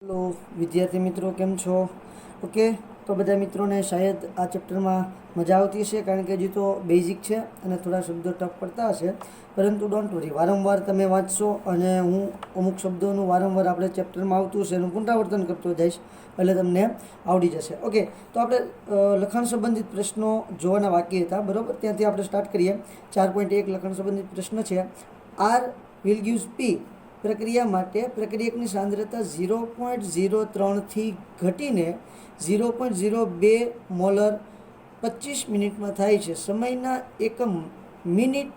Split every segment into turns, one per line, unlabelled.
Hello વિદ્યાર્થી મિત્રો, કેમ છો? ઓકે, તો બધા મિત્રોને શાયદ આ ચેપ્ટરમાં મજા આવતી હશે, કારણ કે હજી તો બેઝિક છે અને થોડા શબ્દો ટફ પડતા હશે. પરંતુ ડોન્ટ વરી, વારંવાર તમે વાંચશો અને હું અમુક શબ્દોનું વારંવાર આપણે ચેપ્ટરમાં આવતું હશે એનું પુનરાવર્તન કરતો જઈશ, એટલે તમને આવડી જશે. ઓકે, તો આપણે લખાણ સંબંધિત પ્રશ્નો જોવાના બાકી હતા, બરાબર? ત્યાંથી આપણે સ્ટાર્ટ કરીએ. 4.1 લખાણ સંબંધિત પ્રશ્ન છે. આર વિલ ગીવ્સ પી પ્રક્રિયા માટે પ્રક્રિયકની સાંદ્રતા 0.03થી ઘટીને 0.02 મોલર 25 મિનિટમાં થાય છે. સમયના એકમ મિનિટ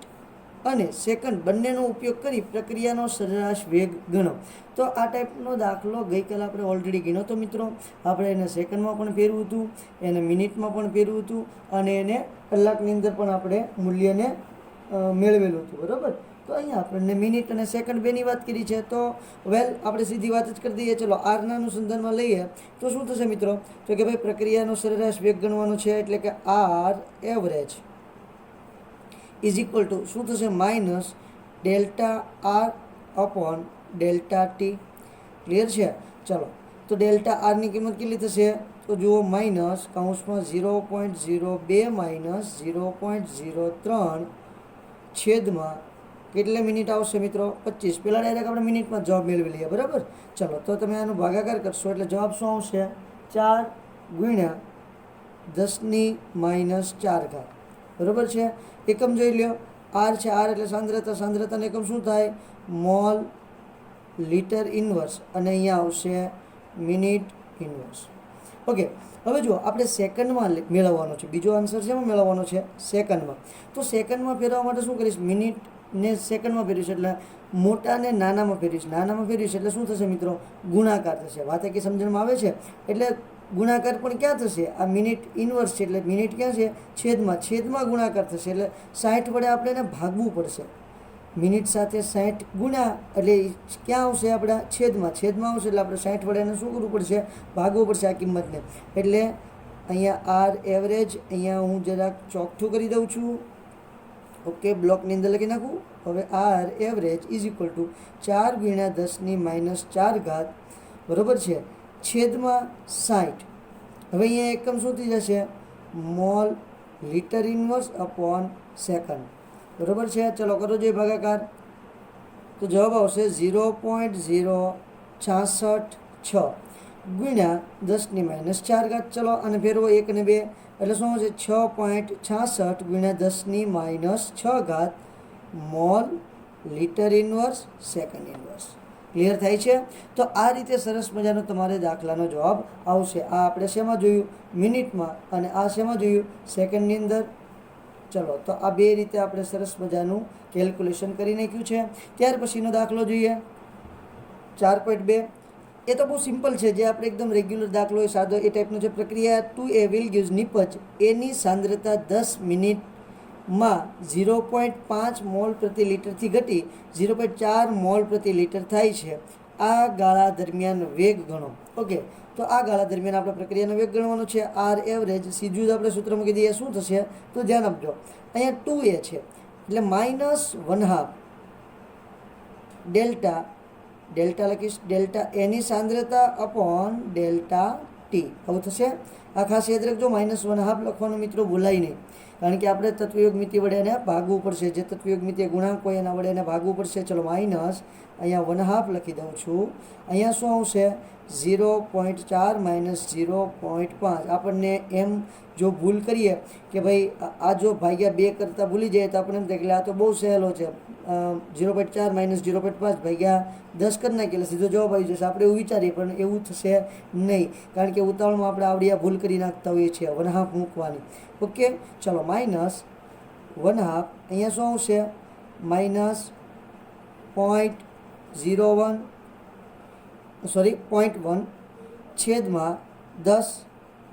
અને સેકન્ડ બંનેનો ઉપયોગ કરી પ્રક્રિયાનો સરેરાશ વેગ ગણો. તો આ ટાઈપનો દાખલો ગઈકાલે આપણે ઓલરેડી ગણ્યો તો મિત્રો. આપણે એને સેકન્ડમાં પણ ફેરવું હતું, એને મિનિટમાં પણ ફેરવું હતું અને એને કલાકની અંદર પણ આપણે મૂલ્યને મેળવેલું હતું, બરાબર? તો અહીંયા આપણને મિનિટ અને સેકન્ડ બેની વાત કરી છે. તો વેલ, આપણે સીધી વાત જ કરી દઈએ. ચલો, આરના અનુસંધાનમાં લઈએ તો શું થશે મિત્રો? તો કે ભાઈ પ્રક્રિયાનો સરેરાશ વેગ ગણવાનો છે, એટલે કે R average is equal to શું થશે? Minus delta R upon delta T. Clear છે? ચલો, તો ડેલ્ટા આરની કિંમત કેટલી થશે? તો જુઓ, માઇનસ કૌંસમાં 0.02 માઇનસ 0.03 છેદમાં કેટલા મિનિટ આવશે મિત્રો? 25. પહેલાં ડાયરેક્ટ આપણે મિનિટમાં જવાબ મેળવી લઈએ, બરાબર? ચલો, તો તમે આનો ભાગાકાર કરશો એટલે જવાબ શું આવશે? 4 ગુણ્યા 10⁻⁴. બરાબર છે? એકમ જોઈ લ્યો. આર છે, આર એટલે સાંદ્રતા. સાંદ્રતાનો એકમ શું થાય? મોલ લીટર ઇન્વર્સ, અને અહીંયા આવશે મિનિટ ઇન્વર્સ. ઓકે, હવે જુઓ, આપણે સેકન્ડમાં મેળવવાનો છે. બીજો આન્સર શેમાં મેળવવાનો છે? સેકન્ડમાં. તો સેકન્ડમાં ફેરવવા માટે શું કરીશ? મિનિટને સેકન્ડમાં ફેરવીશ એટલે મોટાને નાનામાં ફેરવીશ. નાનામાં ફેરવીશ એટલે શું થશે મિત્રો? ગુણાકાર થશે. વાત કે સમજણમાં આવે છે? એટલે ગુણાકાર પણ ક્યાં થશે? આ મિનિટ ઇન્વર્સ છે એટલે મિનિટ ક્યાં છે? છેદમાં. છેદમાં ગુણાકાર થશે એટલે 60 વડે આપણે એને ભાગવું પડશે. મિનિટ સાથે 60 ગુણ્યા એટલે ક્યાં આવશે? આપણા છેદમાં. છેદમાં આવશે એટલે આપણે 60 વડે એને શું કરવું પડશે? ભાગવું પડશે આ કિંમતને. એટલે અહીંયા આર એવરેજ, અહીંયા હું જરાક ચોખ્ઠું કરી દઉં છું. ઓકે, બ્લોકની અંદર લખી નાખું. હવે R average is equal to 4 ગુણ્યા 10⁻⁴, બરાબર છે, છેદમાં 60. હવે અહીંયા એકમ શું થઈ જશે? Mall litre inverse upon second. બરાબર છે? ચલો, કરો જોઈએ ભાગાકાર. તો જવાબ આવશે 0.066 ગુણ્યા 10⁻⁴. ચલો, અને ફેરવો 1 અને 2 એટલે શું આવશે? 6.66 ગુણ્યા 10⁻⁶ mall litre inverse second inverse. Clear થાય છે? તો આ રીતે સરસ મજાનો તમારે દાખલાનો જવાબ આવશે. આ આપણે શેમાં જોયું? મિનિટમાં. અને આ શેમાં જોયું? સેકન્ડની અંદર. ચલો, તો આ બે રીતે આપણે સરસ મજાનું કેલ્ક્યુલેશન કરી નાખ્યું છે. ત્યાર પછીનો દાખલો જોઈએ, 4.2. એ તો બહુ સિમ્પલ છે, જે આપણે એકદમ રેગ્યુલર દાખલો હોય, સાદો, એ ટાઈપનો છે. પ્રક્રિયા 2A વિલ ગીવ્સ નિપજ એની સાંદ્રતા 10 મિનિટમાં 0.5 મોલ પ્રતિ લીટરથી ઘટી 0.4 મોલ પ્રતિ લીટર થાય છે. આ ગાળા દરમિયાન વેગ ગણો. ઓકે, તો આ ગાળા દરમિયાન આપણે પ્રક્રિયાનો વેગ ગણવાનો છે. આર એવરેજ સીધું જ આપણે સૂત્ર મૂકી દઈએ. શું થશે? તો ધ્યાન આપજો, અહીંયા 2A છે એટલે -1/2 ડેલ્ટા, ડેલ્ટા લખીશ, ડેલ્ટા એની સાંદ્રતા અપોન ડેલ્ટા ટી. આવું થશે. આ ખાસ યાદ રાખજો, -1/2 લખવાનું મિત્રો ભૂલાય નહીં, કારણ કે આપણે તત્વયોગ મિતિ વડે એને ભાગવું પડશે. જે તત્વયોગ મિતિ ગુણાંક હોય એના વડે એને ભાગવું પડશે. ચલો, માઇનસ અહીંયા 1/2 લખી દઉં છું. અહીંયા શું આવશે? 0.4 માઇનસ 0.5. આપણને એમ જો ભૂલ કરીએ કે ભાઈ આ જો ભાગ્યા 2 કરતાં ભૂલી જાય તો આપણે એમ થાય કે આ તો બહુ સહેલો છે, 0.4 માઇનસ 0.5 ભાગ્યા 10 કરી નાખીએ એટલે સીધો જવાબ આવી જશે. આપણે એવું વિચારીએ, પણ એવું થશે નહીં, કારણ કે ઉતાવળમાં આપણે આવડી ભૂલ કરી નાખતા હોઈએ છીએ 1/2 મૂકવાની. ઓકે, ચલો, -1/2 અહીંયા શું આવશે? -0.1 છેદમાં 10.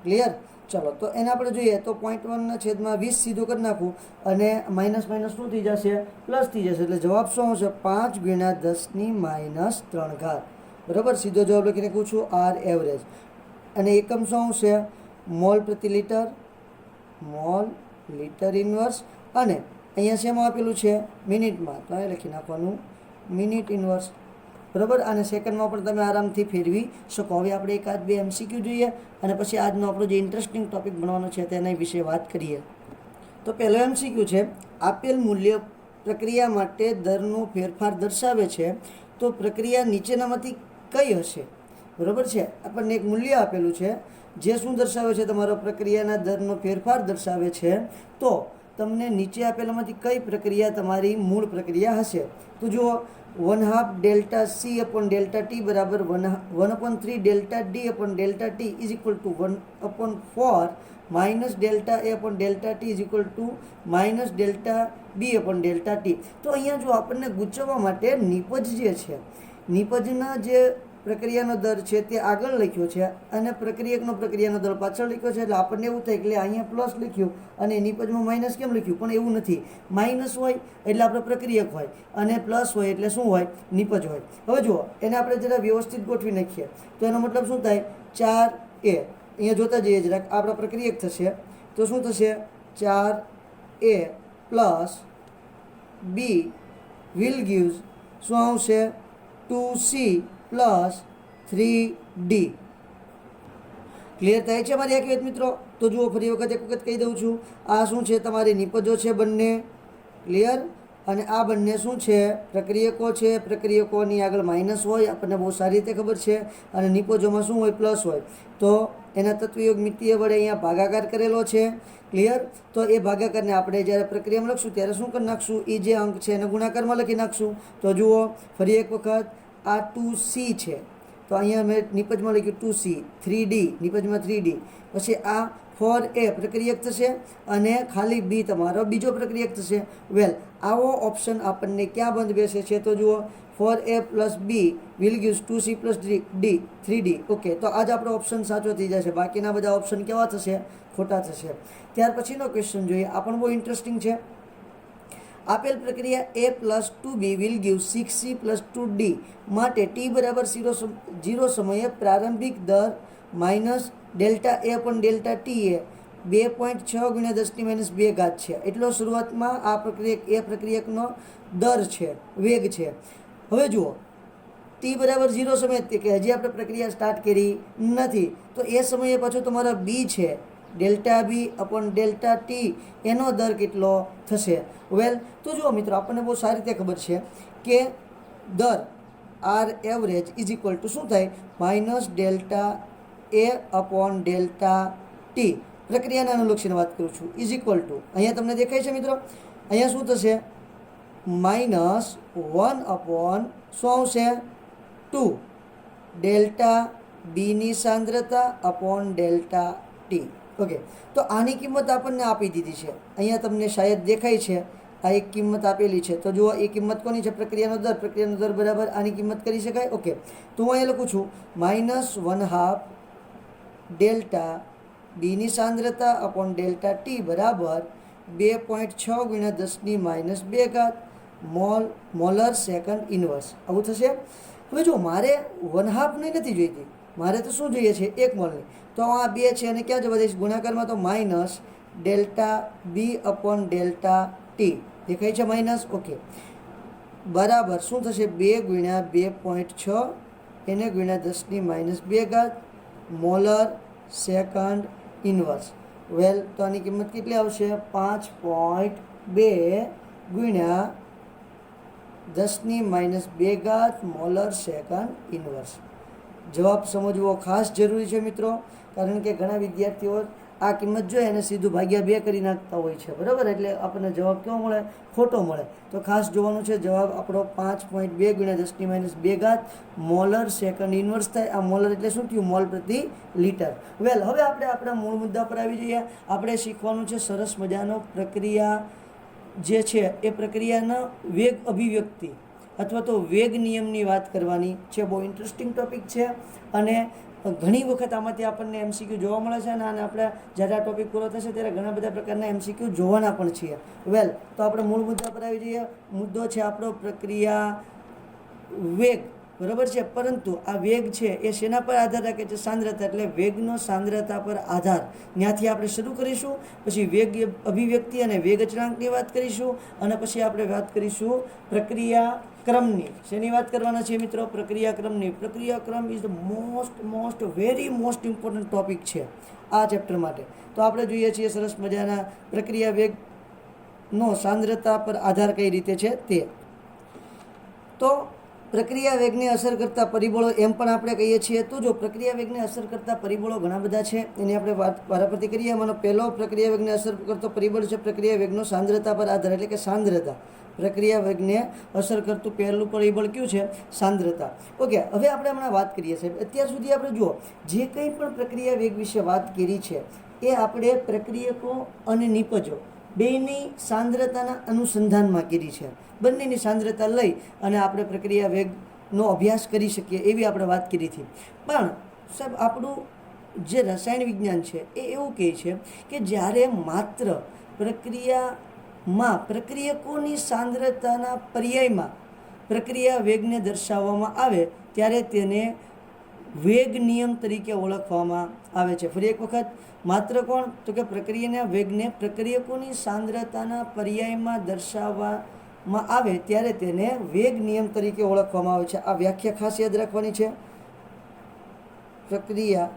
ક્લિયર? ચલો, તો એને આપણે જોઈએ તો 0.1/20 સીધું કરી નાખું અને માઇનસ માઇનસ શું થઈ જશે? પ્લસ થઈ જશે. એટલે જવાબ શું આવશે? 5 ગુણ્યા 10⁻�3. બરાબર? સીધો જવાબ લખી નાખું છું, આર એવરેજ. અને એકમ શું આવશે? મોલ પ્રતિ લીટર, મોલ લીટર ઇન્વર્સ, અને અહીંયા શેમાં આપેલું છે? મિનિટમાં. તો અહીં લખી નાખવાનું મિનિટ ઇન્વર્સ. બરાબર. અને સેકન્ડમાં પણ તમે આરામથી ફેરવી શકો. હવે આપણે એકાદ બે MCQ જોઈએ અને પછી આજનો આપણો જે ઇન્ટરેસ્ટિંગ ટોપિક ભણવાનો છે તેના વિશે વાત કરીએ. તો પહેલો MCQ છે, આપેલ મૂલ્ય પ્રક્રિયા માટે દરનો ફેરફાર દર્શાવે છે તો પ્રક્રિયા નીચેનામાંથી કઈ હશે? બરાબર છે. આપણને એક મૂલ્ય આપેલું છે જે શું દર્શાવે છે? તમારો પ્રક્રિયાના દરનો ફેરફાર દર્શાવે છે. તો તમને નીચે આપેલામાંથી કઈ પ્રક્રિયા તમારી મૂળ પ્રક્રિયા હશે? તો જુઓ, 1/2 delta C upon delta T બરાબર 1/3 delta D upon delta T is equal two 1/4 minus delta A upon delta T is equal two minus delta B upon delta T. તો અહીંયા જો આપણને ગૂંચવવા માટે નિપજ જે છે, નિપજના જે પ્રક્રિયાનો દર છે તે આગળ લખ્યો છે અને પ્રક્રિયાનો દર પાછળ લખ્યો છે. એટલે આપણને એવું થાય કે અહીંયા પ્લસ લખ્યું અને નિપજમાં માઇનસ કેમ લખ્યું? પણ એવું નથી. માઇનસ હોય એટલે આપણે પ્રક્રિયક હોય અને પ્લસ હોય એટલે શું હોય? નિપજ હોય. હવે જુઓ, એને આપણે જરા વ્યવસ્થિત ગોઠવી નાખીએ તો એનો મતલબ શું થાય? 4A અહીંયા જોતા જઈએ જરાક, આપણા પ્રક્રિયક થશે તો શું થશે? 4A plus B will gives શું આવશે? 2C plus 3D. ક્લિયર થાય છે મારી આ કહેવત મિત્રો? તો જુઓ, ફરી વખત એક વખત કહી દઉં છું. આ શું છે? તમારી નિપજો છે બંને. ક્લિયર? અને આ બંને શું છે? પ્રક્રિયકો છે. પ્રક્રિયકોની આગળ માઇનસ હોય, આપણને બહુ સારી રીતે ખબર છે. અને નિપજોમાં શું હોય? પ્લસ હોય. તો એના તત્વયોગ મિતિય વડે અહીંયા ભાગાકાર કરેલો છે. ક્લિયર? તો એ ભાગાકારને આપણે જ્યારે પ્રક્રિયામાં લખશું ત્યારે શું કરી નાખશું? એ જે અંક છે એને ગુણાકારમાં લખી નાખશું. તો જુઓ ફરી એક વખત, આ 2C છે તો અહીંયા મેં નિપજમાં લખ્યું 2C, 3D નિપજમાં 3D, પછી આ 4A પ્રક્રિયક થશે અને ખાલી B તમારો બીજો પ્રક્રિયક થશે. વેલ, આવો ઓપ્શન આપણને ક્યાં બંધ બેસે છે? તો જુઓ, 4A plus B will gives 2C plus D 3D. Okay, તો આજ આપણો ઓપ્શન સાચો થઈ જશે. બાકીના બધા ઓપ્શન કેવા થશે? ખોટા થશે. ત્યાર પછીનો ક્વેશ્ચન જોઈએ. આ પણ બહુ ઇન્ટરેસ્ટિંગ છે. આપેલ પ્રક્રિયા A plus 2B will give 6C plus 2D માટે T બરાબર 0 સમયે પ્રારંભિક દર માઇનસ ડેલ્ટા A પણ ડેલ્ટા T એ 2.6 ગુણ્યા 10⁻2 ઘાત છે. એટલો શરૂઆતમાં આ પ્રક્રિયકનો દર છે, વેગ છે. હવે જુઓ, T બરાબર 0 સમયે કે હજી આપણે પ્રક્રિયા સ્ટાર્ટ કરી નથી તો એ સમયે પાછો તમારો B છે, delta B upon delta T એનો દર કેટલો થશે? વેલ, તો જુઓ મિત્રો, આપણને બહુ સારી રીતે ખબર છે કે દર R average is equal to શું થાય? Minus delta A upon delta T. પ્રક્રિયાને અનુલક્ષીને વાત કરું છું. ઇઝ ઇક્વલ ટુ, અહીંયા તમને દેખાય છે મિત્રો? અહીંયા શું થશે? માઇનસ 1 અપોન શું આવશે? 2 ડેલ્ટા બીની સાંદ્રતા અપોન ડેલ્ટા T. ઓકે, તો આની કિંમત આપણને આપી દીધી છે. અહીંયા તમને શાયદ દેખાય છે, આ એક કિંમત આપેલી છે. તો જુઓ, એ કિંમત કોની છે? પ્રક્રિયાનો દર બરાબર આની કિંમત કરી શકાય. ઓકે, તો હું અહીંયા લખું છું -1/2 ડેલ્ટા બીની સાંદ્રતા અપોન ડેલ્ટા T બરાબર 2.6 ગુણ્યા 10⁻2 ઘાત મોલર સેકન્ડ ઇન્વર્સ. આવું થશે. હવે જો, મારે 1/2 ની નથી જોઈતી, મારે તો શું જોઈએ છે? 1 મોલની. તો આ 2 છે અને ક્યાં જવા દઈશ? ગુણાકારમાં. તો minus delta B upon delta T દેખાય છે માઇનસ. ઓકે, બરાબર શું થશે? 2 ગુણ્યા 2.6 એને ગુણ્યા 10⁻2 ઘાત મોલર સેકન્ડ ઇન્વર્સ. વેલ, તો આની કિંમત કેટલી આવશે? 5.2 ગુણ્યા 10⁻2 ઘાત મોલર સેકન્ડ ઇન્વર્સ. જવાબ સમજવો ખાસ જરૂરી છે મિત્રો, કારણ કે ઘણા વિદ્યાર્થીઓ આ કિંમત જોઈએ અને સીધું ભાગ્યા 2 કરી નાખતા હોય છે. બરાબર, એટલે આપણને જવાબ કેવો મળે? ખોટો મળે. તો ખાસ જોવાનું છે. જવાબ આપણો 5.2 ગુણ્યા 10⁻2 ઘાત મોલર સેકન્ડ ઇન્વર્સ થાય. આ મોલર એટલે શું થયું? મોલ પ્રતિ લીટર. વેલ, હવે આપણે આપણા મૂળ મુદ્દા પર આવી જઈએ. આપણે શીખવાનું છે સરસ મજાનો પ્રક્રિયા જે છે એ પ્રક્રિયાના વેગ અભિવ્યક્તિ અથવા તો વેગ નિયમની વાત કરવાની છે. બહુ ઇન્ટરેસ્ટિંગ ટોપિક છે અને ઘણી વખત આમાંથી આપણને MCQ જોવા મળે છે અને આપણે જ્યારે આ ટોપિક પૂરો થશે ત્યારે ઘણા બધા પ્રકારના MCQ જોવાના પણ છીએ. વેલ, તો આપણે મૂળ મુદ્દા પર આવી જઈએ. મુદ્દો છે આપણો પ્રક્રિયા વેગ. બરાબર છે, પરંતુ આ વેગ છે એ શેના પર આધાર રાખે છે? સાંદ્રતા. એટલે વેગનો સાંદ્રતા પર આધાર. ત્યાંથી આપણે શરૂ કરીશું, પછી વેગ અભિવ્યક્તિ અને વેગ અચળાંકની વાત કરીશું અને પછી આપણે વાત કરીશું પ્રક્રિયા ક્રમની. શેની વાત કરવાના છે મિત્રો? પ્રક્રિયાક્રમની. પ્રક્રિયાક્રમ is the most very most important topic છે આ ચેપ્ટર માટે. તો આપણે જોઈએ છીએ સરસ મજાના પ્રક્રિયા વેગનો સાંદ્રતા પર આધાર કઈ રીતે છે તે. તો પ્રક્રિયા વેગને અસર કરતા પરિબળો એમ પણ આપણે કહીએ છીએ. તો જો પ્રક્રિયા વેગને અસર કરતા પરિબળો ઘણા બધા છે, એની આપણે વાત વારાફરતી કરીએ. એમાંનો પહેલો પ્રક્રિયા વેગને અસર કરતો પરિબળ છે પ્રક્રિયા વેગનો સાંદ્રતા પર આધાર, એટલે કે સાંદ્રતા. પ્રક્રિયા વેગને અસર કરતું પહેલું પરિબળ કયું છે? સાંદ્રતા. ઓકે, હવે આપણે હમણાં વાત કરીએ સાહેબ. અત્યાર સુધી આપણે જુઓ જે કંઈ પણ પ્રક્રિયા વેગ વિશે વાત કરી છે એ આપણે પ્રક્રિયકો અને નિપજો બેયની સાંદ્રતાના અનુસંધાનમાં કરી છે. બંનેની સાંદ્રતા લઈ અને આપણે પ્રક્રિયા વેગનો અભ્યાસ કરી શકીએ એવી આપણે વાત કરી હતી. પણ સાહેબ આપણું જે રસાયણ વિજ્ઞાન છે એ એવું કહે છે કે જ્યારે માત્ર પ્રક્રિયકોની સાંદ્રતાના પર્યાયમાં પ્રક્રિયા વેગને દર્શાવવામાં આવે ત્યારે તેને વેગ નિયમ તરીકે ઓળખવામાં આવે છે. ફરી એક વખત, માત્ર કોણ? તો કે પ્રક્રિયાના વેગને પ્રક્રિયકોની સાંદ્રતાના પર્યાયમાં દર્શાવવામાં આવે ત્યારે તેને વેગ નિયમ તરીકે ઓળખવામાં આવે છે. આ વ્યાખ્યા ખાસ યાદ રાખવાની છે. પ્રક્રિયા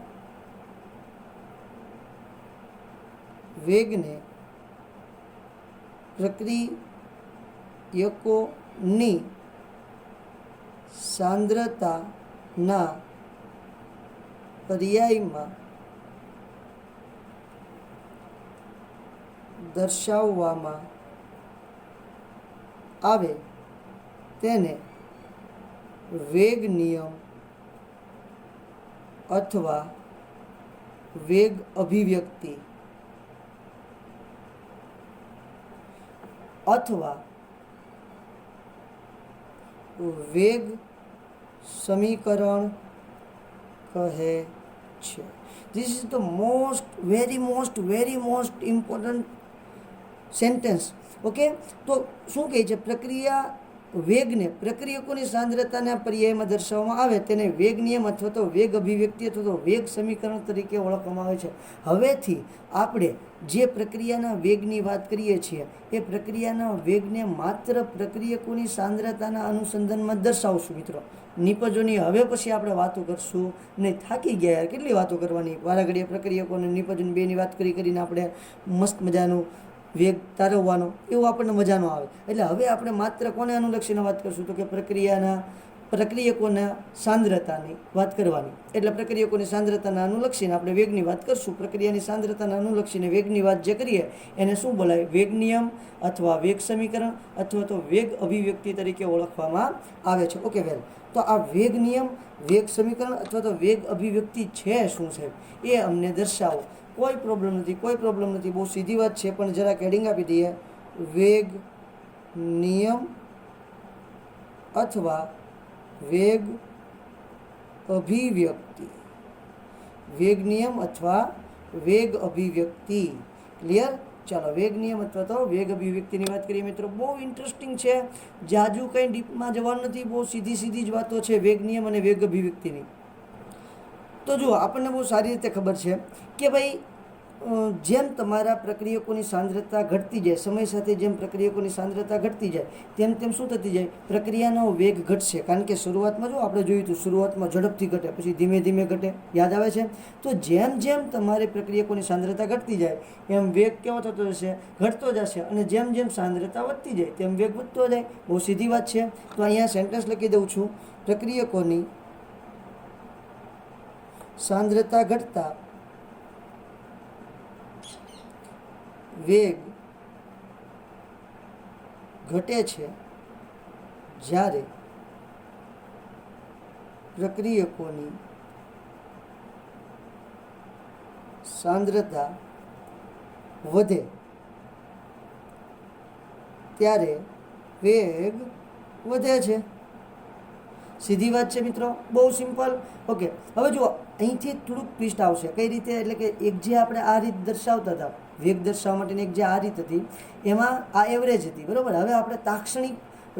વેગને પ્રક્રિયકોની સાંદ્રતાના પર્યાયમાં દર્શાવવામાં આવે તેને વેગ નિયમ અથવા વેગ અભિવ્યક્તિ અથવા વેગ સમીકરણ કહે છે. This is the very most important sentence. Okay, તો શું કહે છે? પ્રક્રિયા વેગને પ્રક્રિયકોની સાંદ્રતાના પર્યાયમાં દર્શાવવામાં આવે તેને વેગ નિયમ અથવા તો વેગ અભિવ્યક્તિ અથવા તો વેગ સમીકરણ તરીકે ઓળખવામાં આવે છે. હવેથી આપણે જે પ્રક્રિયાના વેગની વાત કરીએ છીએ એ પ્રક્રિયાના વેગને માત્ર પ્રક્રિયકોની સાંદ્રતાના અનુસંધાનમાં દર્શાવશું મિત્રો. નિપજોની હવે પછી આપણે વાતો કરશું નહીં. થાકી ગયા યાર, કેટલી વાતો કરવાની? વારાઘડીએ પ્રક્રિયકો અને નિપજોની બેની વાત કરીને આપણે મસ્ત મજાનું વેગ તારવવાનો એવું આપણને મજા ન આવે. એટલે હવે આપણે માત્ર કોને અનુલક્ષીને વાત કરશું? તો કે પ્રક્રિયકોના સાંદ્રતાની વાત કરવાની. એટલે પ્રક્રિયકોની સાંદ્રતાના અનુલક્ષીને આપણે વેગની વાત કરશું. પ્રક્રિયાની સાંદ્રતાના અનુલક્ષીને વેગની વાત જે કરીએ એને શું બોલાય? વેગ નિયમ અથવા વેગ સમીકરણ અથવા તો વેગ અભિવ્યક્તિ તરીકે ઓળખવામાં આવે છે. ઓકે વેલ, તો આ વેગ નિયમ, વેગ સમીકરણ અથવા તો વેગ અભિવ્યક્તિ છે શું છે એ અમને દર્શાવો. કોઈ પ્રોબ્લેમ નથી, બહુ સીધી વાત છે, પણ જરાક હેડિંગ આપી દઈએ. વેગ નિયમ અથવા વેગ અભિવ્યક્તિ. વેગ નિયમ અથવા વેગ અભિવ્યક્તિ. ક્લિયર? ચાલો, વેગ નિયમ અથવા તો વેગ અભિવ્યક્તિની વાત કરીએ મિત્રો. બહુ ઇન્ટરેસ્ટિંગ છે, જાજુ કંઈ ડીપમાં જવાનું નથી, બહુ સીધી જ વાતો છે વેગ નિયમ અને વેગ અભિવ્યક્તિની. તો જુઓ, આપણને બહુ સારી રીતે ખબર છે કે ભાઈ જેમ તમારા પ્રક્રિયકોની સાંદ્રતા ઘટતી જાય, સમય સાથે જેમ પ્રક્રિયકોની સાંદ્રતા ઘટતી જાય તેમ શું થતી જાય? પ્રક્રિયાનો વેગ ઘટશે. કારણ કે શરૂઆતમાં જો આપણે જોયું હતું, શરૂઆતમાં ઝડપથી ઘટે, પછી ધીમે ધીમે ઘટે. યાદ આવે છે? તો જેમ તમારી પ્રક્રિયકોની સાંદ્રતા ઘટતી જાય એમ વેગ કેવો થતો જશે? ઘટતો જશે. અને જેમ સાંદ્રતા વધતી જાય તેમ વેગ વધતો જાય. બહુ સીધી વાત છે. તો અહીંયા સેન્ટેન્સ લખી દઉં છું. પ્રક્રિયકોની સાંદ્રતા ઘટતા વેગ ઘટે છે જ્યારે પ્રક્રિયકોની સાંદ્રતા વધે ત્યારે વેગ વધે છે. સીધી વાત છે મિત્રો, બહુ સિમ્પલ. ઓકે, હવે જુઓ, અહીંથી થોડુંક ટ્વિસ્ટ આવશે. કઈ રીતે? એટલે કે એક જે આપણે આ રીત દર્શાવતા હતા, વેગ દર્શાવવા માટેની એક જે આ રીત હતી, એમાં આ એવરેજ હતી, બરાબર. હવે આપણે તાક્ષણિક